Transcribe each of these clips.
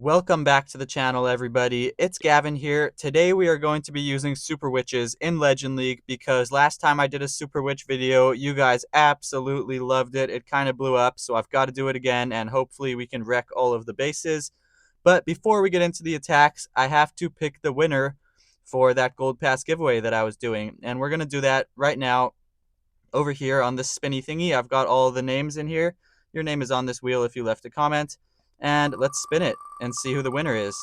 Welcome back to the channel, everybody. It's Gavin here. Today we are going to be using Super Witches in Legend League because last time I did a Super Witch video, you guys absolutely loved it. It kind of blew up, so I've got to do it again, and hopefully we can wreck all of the bases. But before we get into the attacks, I have to pick the winner for that Gold Pass giveaway that I was doing, and we're going to do that right now over here on this spinny thingy. I've got all the names in here. Your name is on this wheel if you left a comment. And let's spin it and see who the winner is.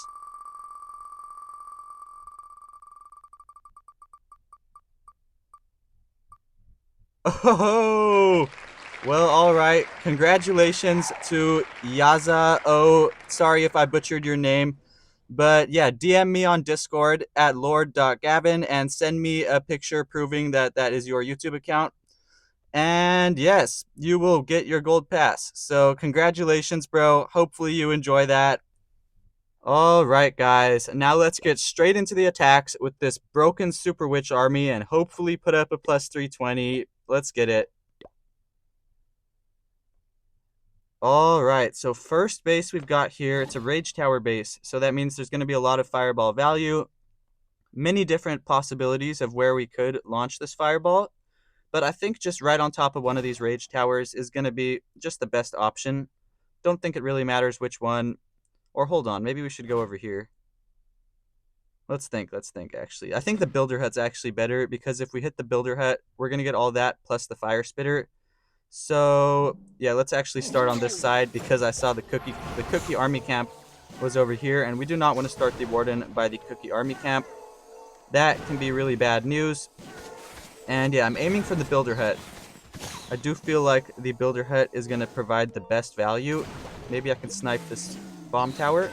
Oh, well, all right. Congratulations to Yaza. Oh, sorry if I butchered your name. But yeah, DM me on Discord at lord.gavin and send me a picture proving that that is your YouTube account. And yes, you will get your gold pass. So congratulations, bro. Hopefully you enjoy that. All right, guys. Now let's get straight into the attacks with this broken Super Witch army and hopefully put up a plus 320. Let's get it. All right, so first base we've got here, it's a Rage Tower base. So that means there's going to be a lot of fireball value. Many different possibilities of where we could launch this fireball. But I think just right on top of one of these Rage Towers is going to be just the best option. Don't think it really matters which one. Or hold on, maybe we should go over here. Let's think, actually. I think the Builder Hut's actually better, because if we hit the Builder Hut, we're going to get all that plus the Fire Spitter. So, yeah, let's actually start on this side, because I saw the Cookie Army Camp was over here, and we do not want to start the Warden by the Cookie Army Camp. That can be really bad news. And yeah, I'm aiming for the Builder Hut. I do feel like the Builder Hut is going to provide the best value. Maybe I can snipe this Bomb Tower.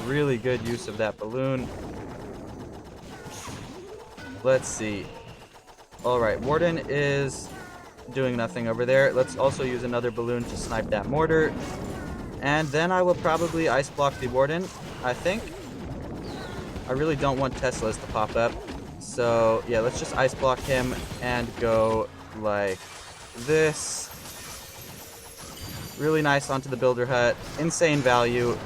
Really good use of that balloon. Let's see. Alright, Warden is doing nothing over there. Let's also use another balloon to snipe that mortar. And then I will probably ice block the Warden, I think. I really don't want Teslas to pop up. So, yeah, let's just ice block him and go like this. Really nice onto the Builder Hut. Insane value.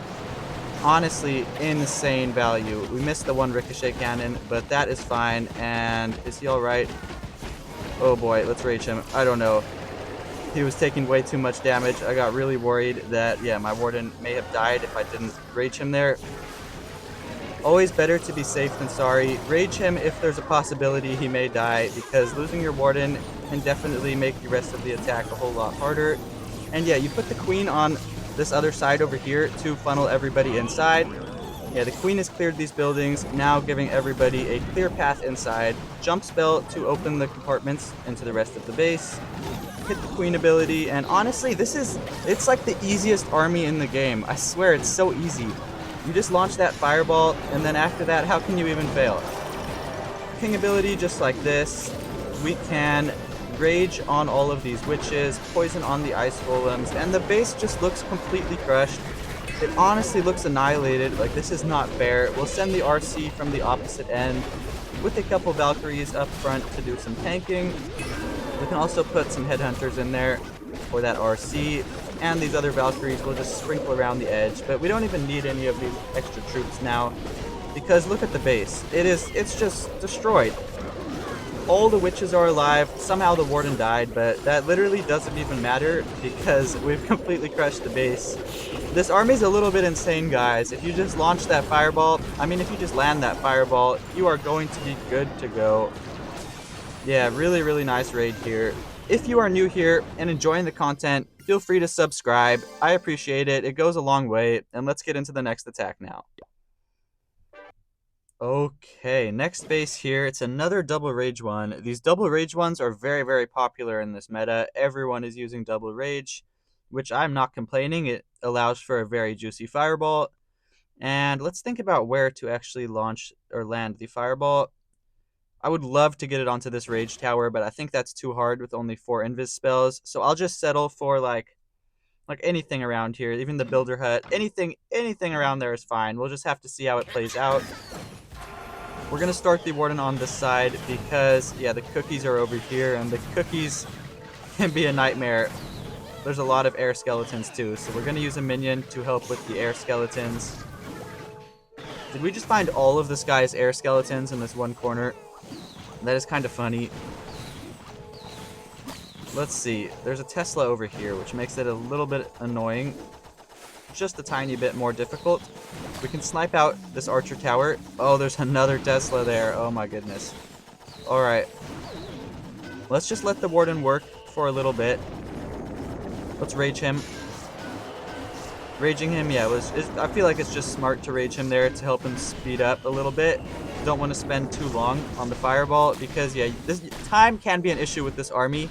Honestly, insane value. We missed the one Ricochet Cannon, but that is fine. And is he alright? Oh boy, let's rage him. I don't know. He was taking way too much damage. I got really worried that, yeah, my Warden may have died if I didn't rage him there. Always better to be safe than sorry. Rage him if there's a possibility he may die, because losing your Warden can definitely make the rest of the attack a whole lot harder. And yeah, you put the Queen on this other side over here to funnel everybody inside. Yeah, the Queen has cleared these buildings, now giving everybody a clear path inside. Jump spell to open the compartments into the rest of the base. Hit the Queen ability, and honestly, it's like the easiest army in the game. I swear, it's so easy. You just launch that fireball, and then after that, how can you even fail? King ability, just like this. We can rage on all of these witches, poison on the ice golems, and the base just looks completely crushed. It honestly looks annihilated. Like, this is not fair. We'll send the RC from the opposite end with a couple Valkyries up front to do some tanking. We can also put some headhunters in there for that RC, and these other Valkyries will just sprinkle around the edge. But we don't even need any of these extra troops now, because look at the base. It's just destroyed. All the witches are alive. Somehow the Warden died, but that literally doesn't even matter because we've completely crushed the base. This army's a little bit insane, guys. If you just launch that fireball, if you just land that fireball, you are going to be good to go. Yeah, really, really nice raid here. If you are new here and enjoying the content, feel free to subscribe. I appreciate it. It goes a long way. And let's get into the next attack now. Okay, next base here, it's another double rage one. These double rage ones are very, very popular in this meta. Everyone is using double rage, which I'm not complaining. It allows for a very juicy fireball. And let's think about where to actually launch or land the fireball. I would love to get it onto this rage tower, but I think that's too hard with only 4 invis spells. So I'll just settle for like anything around here, even the Builder Hut. Anything around there is fine. We'll just have to see how it plays out. We're going to start the Warden on this side because, yeah, the cookies are over here, and the cookies can be a nightmare. There's a lot of air skeletons too, so we're going to use a minion to help with the air skeletons. Did we just find all of this guy's air skeletons in this one corner? That is kind of funny. Let's see. There's a Tesla over here, which makes it a little bit annoying. Just a tiny bit more difficult. We can snipe out this archer tower. Oh, there's another Tesla there. Oh my goodness. Alright. Let's just let the Warden work for a little bit. Let's rage him. Raging him, yeah, I feel like it's just smart to rage him there to help him speed up a little bit. Don't want to spend too long on the fireball because, yeah, this time can be an issue with this army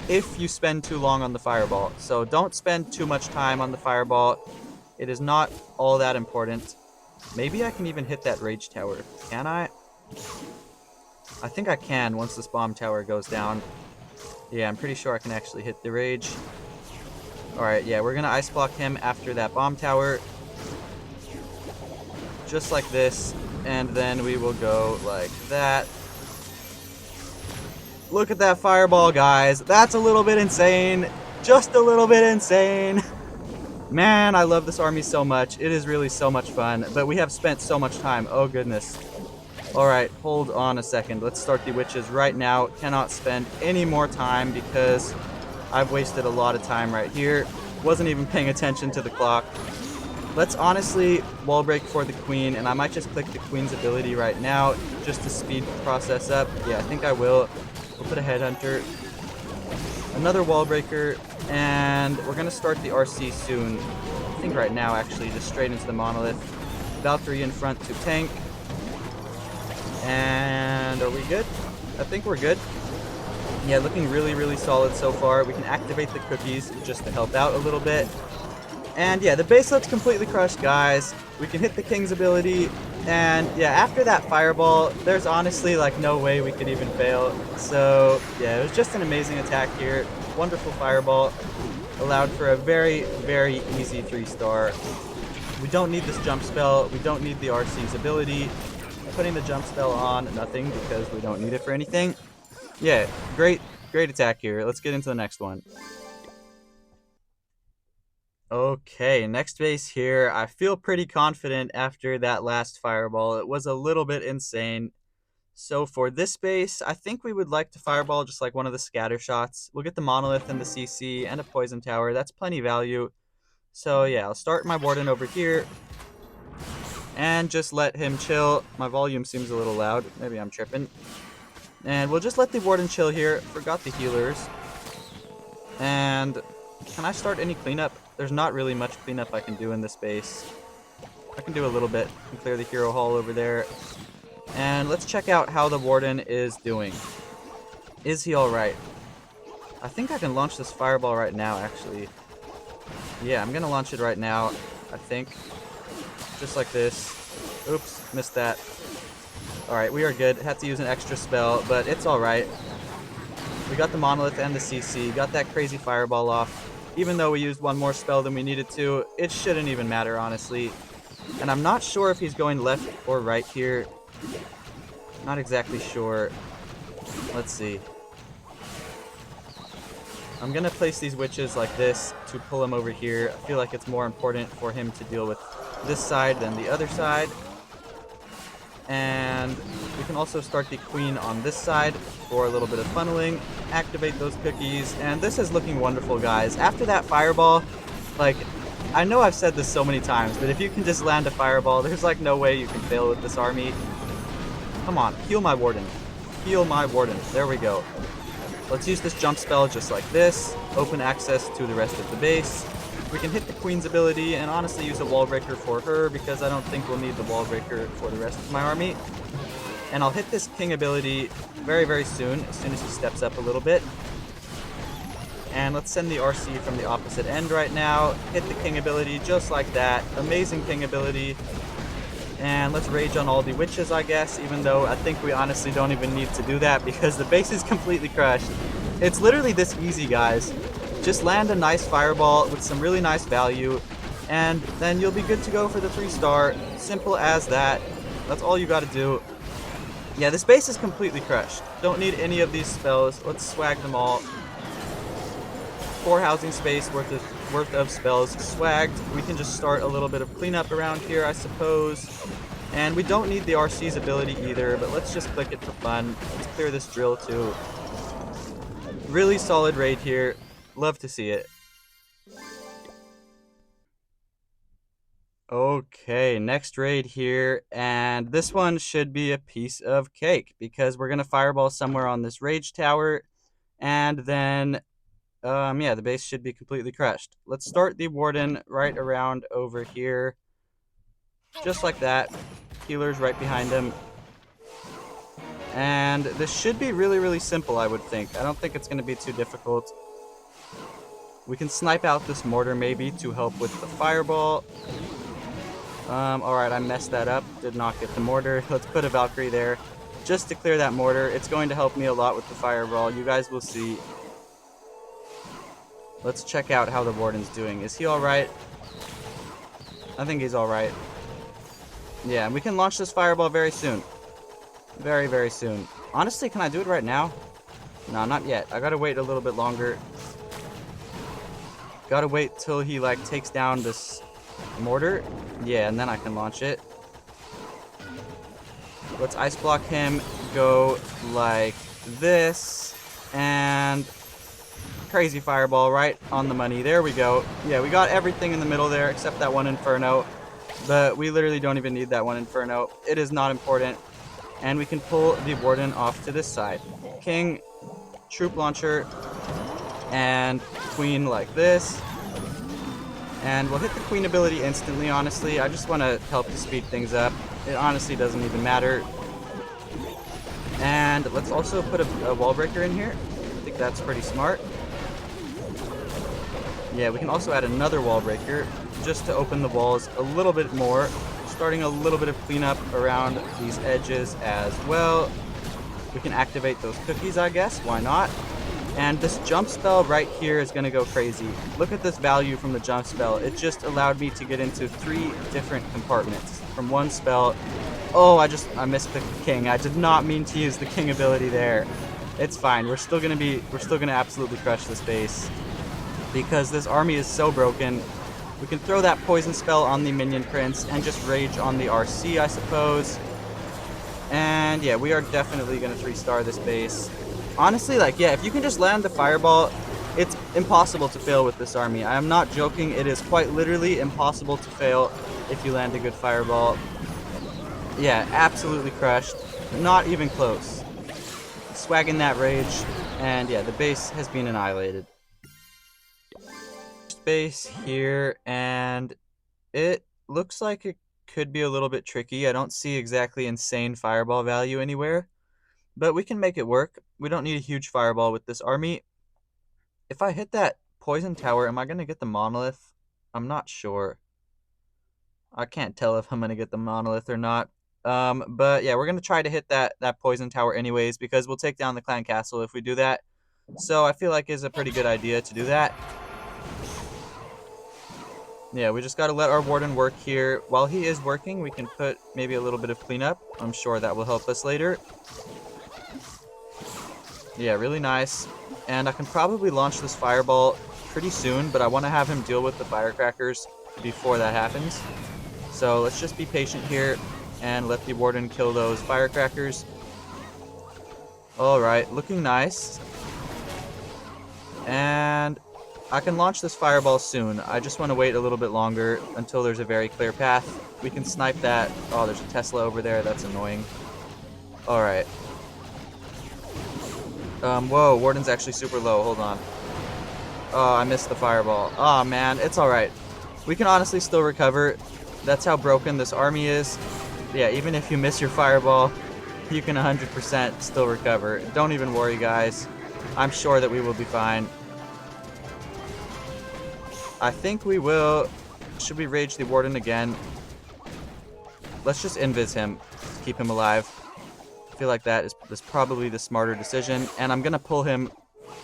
if you spend too long on the fireball. So don't spend too much time on the fireball. It is not all that important. Maybe I can even hit that rage tower. Can I? I think I can once this bomb tower goes down. Yeah, I'm pretty sure I can actually hit the rage. Alright, yeah, we're gonna ice block him after that bomb tower. Just like this. And then we will go like that. Look at that fireball, guys. That's a little bit insane. Just a little bit insane. Man, I love this army so much. It is really so much fun. But we have spent so much time. Oh, goodness. Alright, hold on a second. Let's start the witches right now. Cannot spend any more time because I've wasted a lot of time right here. Wasn't even paying attention to the clock. Let's honestly wall break for the queen, and I might just click the queen's ability right now just to speed the process up. Yeah, I think I will. We'll put a headhunter. Another wall breaker, and we're going to start the RC soon. I think right now, actually, just straight into the monolith. Valkyrie in front to tank. And are we good? I think we're good. Yeah, looking really, really solid so far. We can activate the cookies just to help out a little bit. And yeah, the base look's completely crushed, guys. We can hit the king's ability. And yeah, after that fireball, there's honestly like no way we could even fail. So yeah, it was just an amazing attack here. Wonderful fireball. Allowed for a very, very easy 3-star. We don't need this jump spell. We don't need the RC's ability. Putting the jump spell on, nothing, because we don't need it for anything. Yeah, great attack here. Let's get into the next one. Okay, next base here. I feel pretty confident after that last fireball. It was a little bit insane. So for this base, I think we would like to fireball just like one of the scatter shots. We'll get the monolith and the CC and a poison tower. That's plenty value. So yeah, I'll start my warden over here. And just let him chill. My volume seems a little loud. Maybe I'm tripping. And we'll just let the warden chill here. Forgot the healers. And can I start any cleanup? There's not really much cleanup I can do in this base. I can do a little bit. I can clear the hero hall over there. And let's check out how the warden is doing. Is he alright? I think I can launch this fireball right now, actually. Yeah, I'm going to launch it right now, I think. Just like this. Oops, missed that. Alright, we are good. Had to use an extra spell, but it's alright. We got the monolith and the CC. Got that crazy fireball off. Even though we used one more spell than we needed to, it shouldn't even matter, honestly. And I'm not sure if he's going left or right here. Not exactly sure. Let's see. I'm going to place these witches like this to pull him over here. I feel like it's more important for him to deal with this side than the other side. And we can also start the queen on this side for a little bit of funneling. Activate those cookies. And this is looking wonderful, guys. After that fireball, like, I know I've said this so many times, but if you can just land a fireball, there's like no way you can fail with this army. Come on, heal my warden. Heal my warden. There we go. Let's use this jump spell just like this. Open access to the rest of the base. We can hit the queen's ability and honestly use a wall breaker for her because I don't think we'll need the wall breaker for the rest of my army. And I'll hit this king ability very, very soon as he steps up a little bit. And let's send the RC from the opposite end right now. Hit the king ability just like that. Amazing king ability. And let's rage on all the witches, I guess, even though I think we honestly don't even need to do that because the base is completely crushed. It's literally this easy, guys. Just land a nice fireball with some really nice value, and then you'll be good to go for the 3-star. Simple as that. That's all you gotta do. Yeah, this base is completely crushed. Don't need any of these spells. Let's swag them all. 4 housing space worth of spells swagged. We can just start a little bit of cleanup around here, I suppose. And we don't need the RC's ability either, but let's just click it for fun. Let's clear this drill too. Really solid raid here. Love to see it. Okay, next raid here, and this one should be a piece of cake because we're gonna fireball somewhere on this rage tower, and then yeah, the base should be completely crushed. Let's start the warden right around over here, just like that. Healer's right behind him, and this should be really simple, I would think. I don't think it's gonna be too difficult. We can snipe out this mortar maybe to help with the fireball. Alright, I messed that up. Did not get the mortar. Let's put a Valkyrie there just to clear that mortar. It's going to help me a lot with the fireball. You guys will see. Let's check out how the warden's doing. Is he alright? I think he's alright. Yeah, and we can launch this fireball very soon. Very soon. Honestly, can I do it right now? No, not yet. I gotta wait a little bit longer. Gotta wait till he, like, takes down this mortar. Yeah, and then I can launch it. Let's ice block him, go like this, and crazy fireball right on the money. There we go. Yeah, we got everything in the middle there except that one Inferno, but we literally don't even need that one Inferno. It is not important, and we can pull the warden off to this side. King, troop launcher, and queen like this. And we'll hit the queen ability instantly, honestly. I just want to help to speed things up. It honestly doesn't even matter. And let's also put a wall breaker in here. I think that's pretty smart. Yeah, we can also add another wall breaker just to open the walls a little bit more. Starting a little bit of cleanup around these edges as well. We can activate those cookies, I guess. Why not? And this jump spell right here is going to go crazy. Look at this value from the jump spell. It just allowed me to get into 3 different compartments from one spell. Oh, I missed the king. I did not mean to use the king ability there. It's fine. We're still going to absolutely crush this base because this army is so broken. We can throw that poison spell on the minion prince and just rage on the RC, I suppose. And yeah, we are definitely going to 3-star this base. Honestly, like, yeah, if you can just land the fireball, it's impossible to fail with this army. I am not joking. It is quite literally impossible to fail if you land a good fireball. Yeah, absolutely crushed. Not even close. Swagging that rage. And yeah, the base has been annihilated. Base here, and it looks like it could be a little bit tricky. I don't see exactly insane fireball value anywhere, but we can make it work. We don't need a huge fireball with this army. If I hit that poison tower, am I going to get the monolith? I'm not sure. I can't tell if I'm going to get the monolith or not. But yeah, we're going to try to hit that poison tower anyways, because we'll take down the clan castle if we do that. So I feel like it's a pretty good idea to do that. Yeah, we just got to let our warden work here. While he is working, we can put maybe a little bit of cleanup. I'm sure that will help us later. Yeah, really nice. And I can probably launch this fireball pretty soon, but I want to have him deal with the firecrackers before that happens. So let's just be patient here and let the warden kill those firecrackers. Alright, looking nice. And I can launch this fireball soon. I just want to wait a little bit longer until there's a very clear path. We can snipe that. Oh, there's a Tesla over there. That's annoying. Alright. Whoa, warden's actually super low. Hold on. Oh, I missed the fireball. Oh, man. It's alright. We can honestly still recover. That's how broken this army is. Yeah, even if you miss your fireball, you can 100% still recover. Don't even worry, guys. I'm sure that we will be fine. I think we will. Should we rage the warden again? Let's just invis him to keep him alive. I feel like that is probably the smarter decision. And I'm going to pull him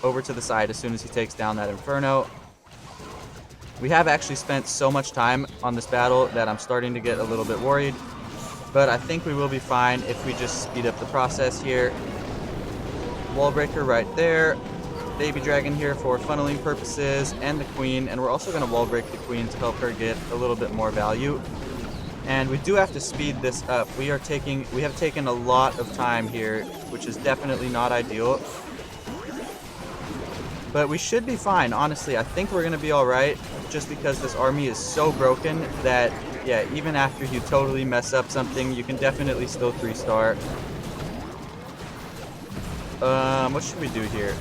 over to the side as soon as he takes down that Inferno. We have actually spent so much time on this battle that I'm starting to get a little bit worried. But I think we will be fine if we just speed up the process here. Wall breaker right there. Baby dragon here for funneling purposes, and the queen. And we're also going to wall break the queen to help her get a little bit more value. And we do have to speed this up. We have taken a lot of time here, which is definitely not ideal. But we should be fine, honestly. I think we're going to be alright, just because this army is so broken that, yeah, even after you totally mess up something, you can definitely still 3-star. What should we do here?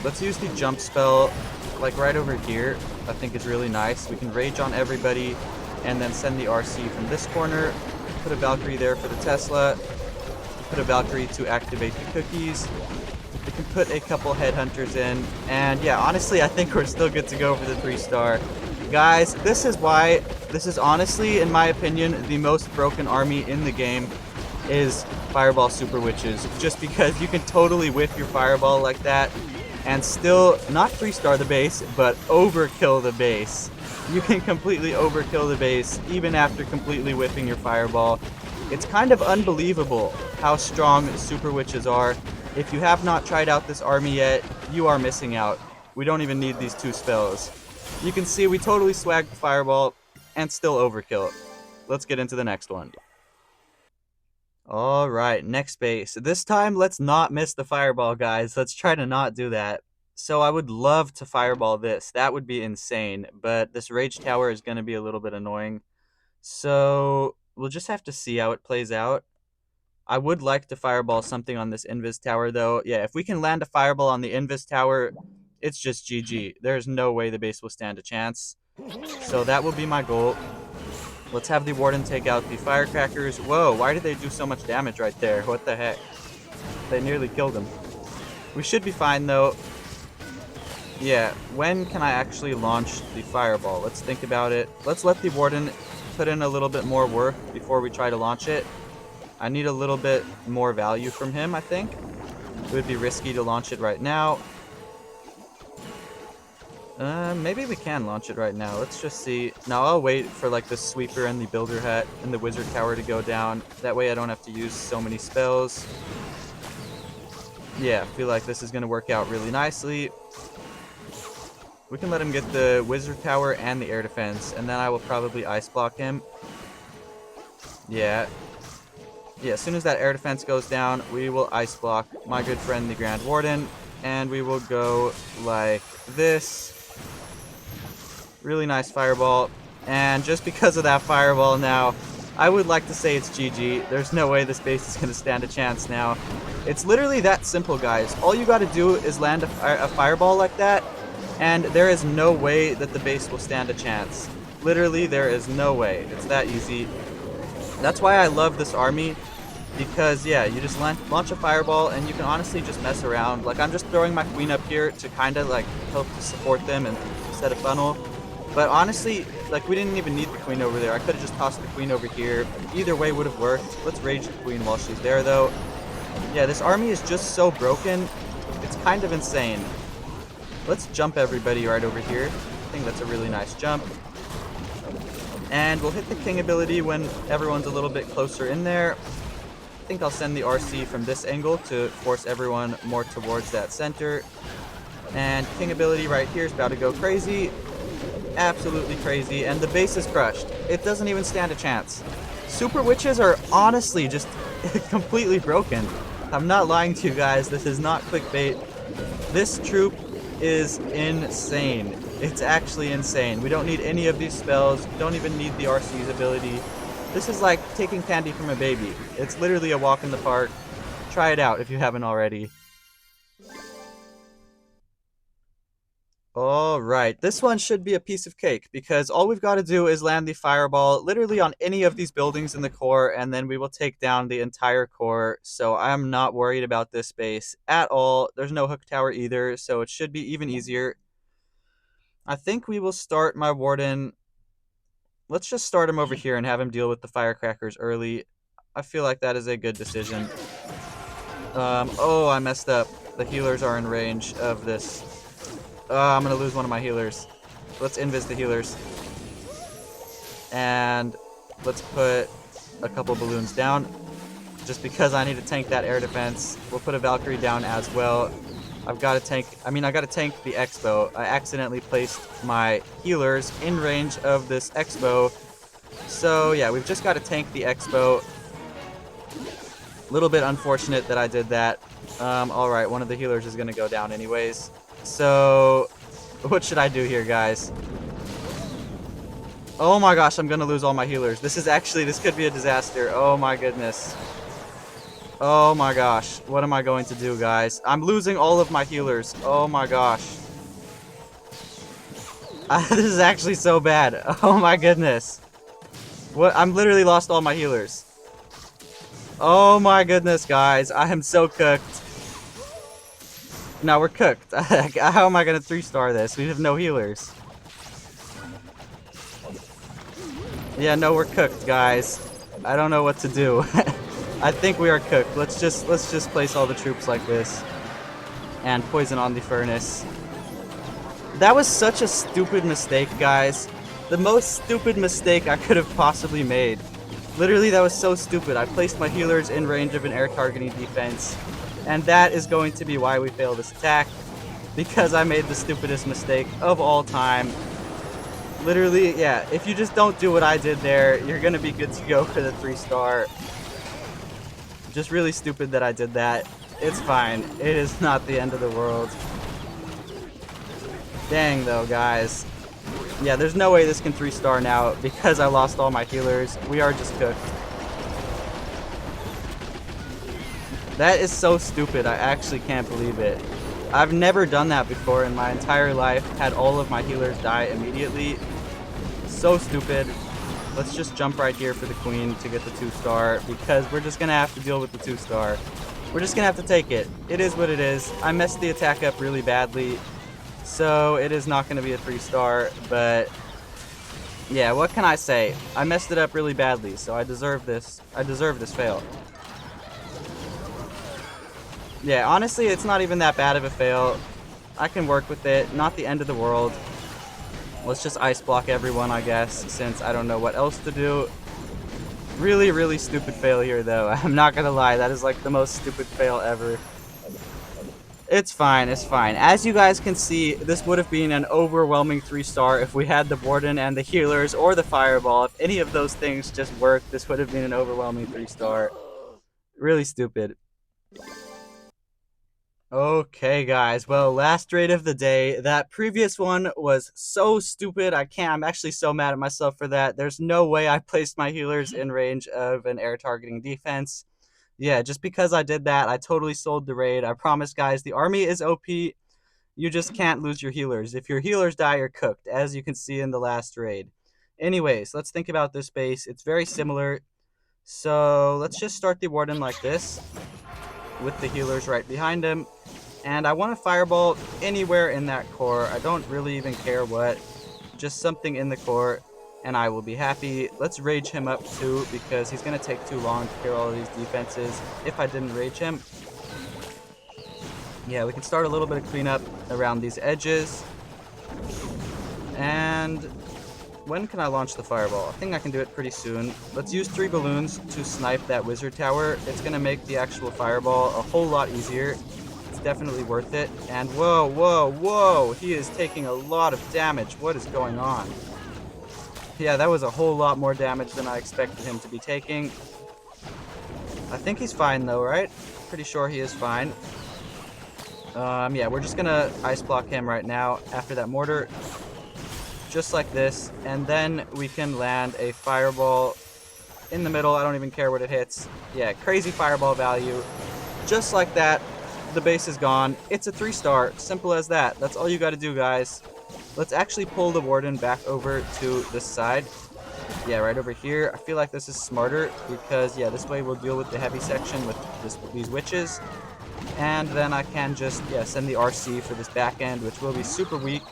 Let's use the jump spell, like right over here. I think is really nice. We can rage on everybody, and then send the RC from this corner. Put a Valkyrie there for the Tesla. Put a Valkyrie to activate the cookies. We can put a couple headhunters in, and yeah, honestly, I think we're still good to go for the 3-star. Guys, this is honestly, in my opinion, the most broken army in the game is Fireball Super Witches, just because you can totally whiff your Fireball like that and still not 3-star the base, but overkill the base. You can completely overkill the base even after completely whiffing your Fireball. It's kind of unbelievable how strong Super Witches are. If you have not tried out this army yet, you are missing out. We don't even need these 2 spells. You can see we totally swagged the Fireball and still overkill. Let's get into the next one. Alright, next base. This time, let's not miss the Fireball, guys. Let's try to not do that. So I would love to Fireball this. That would be insane. But this Rage Tower is going to be a little bit annoying. So we'll just have to see how it plays out. I would like to Fireball something on this Invis Tower, though. Yeah, if we can land a Fireball on the Invis Tower, it's just GG. There's no way the base will stand a chance. So that will be my goal. Let's have the Warden take out the Firecrackers. Whoa, why did they do so much damage right there? What the heck? They nearly killed him. We should be fine, though. Yeah, when can I actually launch the Fireball? Let's think about it. Let's let the Warden put in a little bit more work before we try to launch it. I need a little bit more value from him, I think. It would be risky to launch it right now. Maybe we can launch it right now. Let's just see. Now I'll wait for like the Sweeper and the Builder Hat and the Wizard Tower to go down. That way I don't have to use so many spells. Yeah, I feel like this is going to work out really nicely. We can let him get the Wizard Tower and the Air Defense, and then I will probably Ice Block him. Yeah. Yeah, as soon as that Air Defense goes down, we will Ice Block my good friend the Grand Warden, and we will go like this. Really nice Fireball, and just because of that Fireball now, I would like to say it's GG. There's no way this base is going to stand a chance now. It's literally that simple, guys. All you got to do is land a Fireball like that, and there is no way that the base will stand a chance. Literally, there is no way. It's that easy. That's why I love this army, because, yeah, you just launch a Fireball, and you can honestly just mess around. Like, I'm just throwing my Queen up here to kind of, like, help support them and set a funnel. But honestly, like, we didn't even need the Queen over there. I could have just tossed the Queen over here. Either way would have worked. Let's rage the Queen while she's there, though. Yeah, this army is just so broken. It's kind of insane. Let's jump everybody right over here. I think that's a really nice jump. And we'll hit the King ability when everyone's a little bit closer in there. I think I'll send the RC from this angle to force everyone more towards that center. And King ability right here is about to go crazy. Absolutely crazy. And the base is crushed. It doesn't even stand a chance. Super Witches are honestly just completely broken. I'm not lying to you guys. This is not clickbait. This troop is insane. It's actually insane. We don't need any of these spells. We don't even need the RC's ability. This is like taking candy from a baby. It's literally a walk in the park. Try it out if you haven't already. Alright, this one should be a piece of cake, because all we've got to do is land the Fireball literally on any of these buildings in the core, and then we will take down the entire core, so I'm not worried about this base at all. There's no hook tower either, so it should be even easier. I think we will start my Warden. Let's just start him over here and have him deal with the Firecrackers early. I feel like that is a good decision. Oh, I messed up. The healers are in range of this. I'm going to lose one of my healers. Let's invis the healers. And let's put a couple balloons down. Just because I need to tank that air defense. We'll put a Valkyrie down as well. I gotta tank the X-Bow. I accidentally placed my healers in range of this X-Bow. So yeah, we've just got to tank the Expo. A little bit unfortunate that I did that. Alright, one of the healers is going to go down anyways. So, what should I do here, guys? Oh my gosh, I'm going to lose all my healers. This could be a disaster. Oh my goodness. Oh my gosh. What am I going to do, guys? I'm losing all of my healers. Oh my gosh. This is actually so bad. Oh my goodness. What? I'm literally lost all my healers. Oh my goodness, guys. I am so cooked. No, we're cooked. How am I going to 3-star this? We have no healers. Yeah, no, we're cooked, guys. I don't know what to do. I think we are cooked. Let's just place all the troops like this. And poison on the furnace. That was such a stupid mistake, guys. The most stupid mistake I could have possibly made. Literally, that was so stupid. I placed my healers in range of an air targeting defense. And that is going to be why we fail this attack. Because I made the stupidest mistake of all time. Literally, yeah, if you just don't do what I did there, you're going to be good to go for the 3-star. Just really stupid that I did that. It's fine. It is not the end of the world. Dang, though, guys. Yeah, there's no way this can 3-star now because I lost all my healers. We are just cooked. That is so stupid. I actually can't believe it. I've never done that before in my entire life. Had all of my healers die immediately. So stupid. Let's just jump right here for the queen to get the 2-star because we're just going to have to deal with the 2-star. We're just going to have to take it. It is what it is. I messed the attack up really badly. So it is not going to be a 3-star, but yeah, what can I say? I messed it up really badly, so I deserve this. I deserve this fail. Yeah, honestly, it's not even that bad of a fail. I can work with it. Not the end of the world. Let's just ice block everyone, I guess, since I don't know what else to do. Really, really stupid fail here, though. I'm not gonna lie, that is like the most stupid fail ever. It's fine, it's fine. As you guys can see, this would have been an overwhelming 3-star if we had the Warden and the healers or the Fireball. If any of those things just worked, this would have been an overwhelming 3-star. Really stupid. Okay, guys. Well, last raid of the day. That previous one was so stupid. I'm actually so mad at myself for that. There's no way I placed my healers in range of an air targeting defense. Yeah, just because I did that, I totally sold the raid. I promise, guys, the army is OP. You just can't lose your healers. If your healers die, you're cooked, as you can see in the last raid. Anyways, let's think about this base. It's very similar. So let's just start the Warden like this, with the healers right behind him. And I want to Fireball anywhere in that core. I don't really even care what. Just something in the core, and I will be happy. Let's rage him up too, because he's going to take too long to clear all of these defenses if I didn't rage him. Yeah, we can start a little bit of cleanup around these edges. And when can I launch the Fireball? I think I can do it pretty soon. Let's use 3 balloons to snipe that Wizard Tower. It's going to make the actual Fireball a whole lot easier. It's definitely worth it. And whoa, whoa, whoa! He is taking a lot of damage. What is going on? Yeah, that was a whole lot more damage than I expected him to be taking. I think he's fine though, right? Pretty sure he is fine. Yeah, we're just gonna ice block him right now after that mortar. Just like this. And then we can land a Fireball in the middle. I don't even care what it hits. Yeah, crazy Fireball value. Just like that. The base is gone. It's a 3-star. Simple as that. That's all you gotta do, guys. Let's actually pull the Warden back over to this side. Yeah, right over here. I feel like this is smarter because, yeah, this way we'll deal with the heavy section with these witches. And then I can just, yeah, send the RC for this back end, which will be super weak.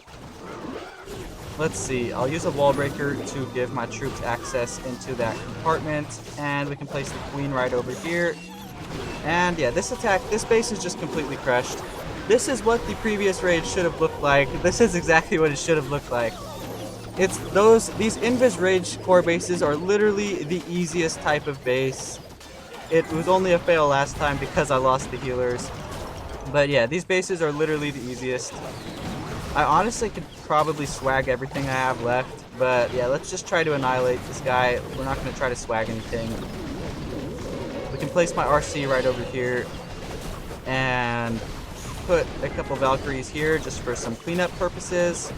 Let's see. I'll use a wall breaker to give my troops access into that compartment. And we can place the queen right over here. And yeah, this base is just completely crushed. This is what the previous raid should have looked like. This is exactly what it should have looked like. It's these Invis Rage core bases are literally the easiest type of base. It was only a fail last time because I lost the healers. But yeah, these bases are literally the easiest. I honestly could probably swag everything I have left But yeah, let's just try to annihilate this guy. We're not going to try to swag anything. We can place my RC right over here and put a couple Valkyries here just for some cleanup purposes.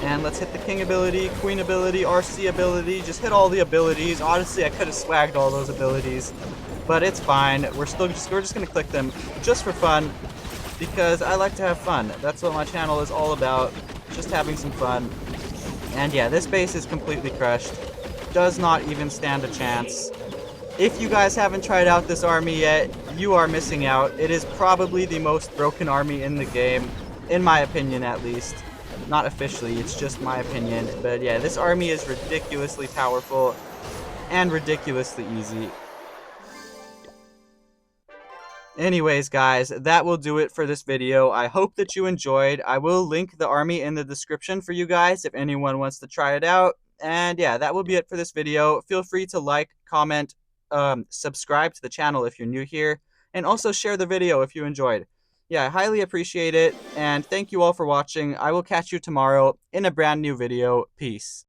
And let's hit the King ability, Queen ability, RC ability. Just hit all the abilities. Honestly, I could have swagged all those abilities, but it's fine. We're just gonna click them just for fun because I like to have fun. That's what my channel is all about, just having some fun. And yeah, this base is completely crushed. Does not even stand a chance. If you guys haven't tried out this army yet, you are missing out. It is probably the most broken army in the game, in my opinion at least. Not officially, it's just my opinion. But yeah, this army is ridiculously powerful and ridiculously easy. Anyways, guys, that will do it for this video. I hope that you enjoyed. I will link the army in the description for you guys if anyone wants to try it out. And yeah, that will be it for this video. Feel free to like, comment, subscribe to the channel if you're new here, and also share the video if you enjoyed. Yeah, I highly appreciate it, and thank you all for watching. I will catch you tomorrow in a brand new video. Peace.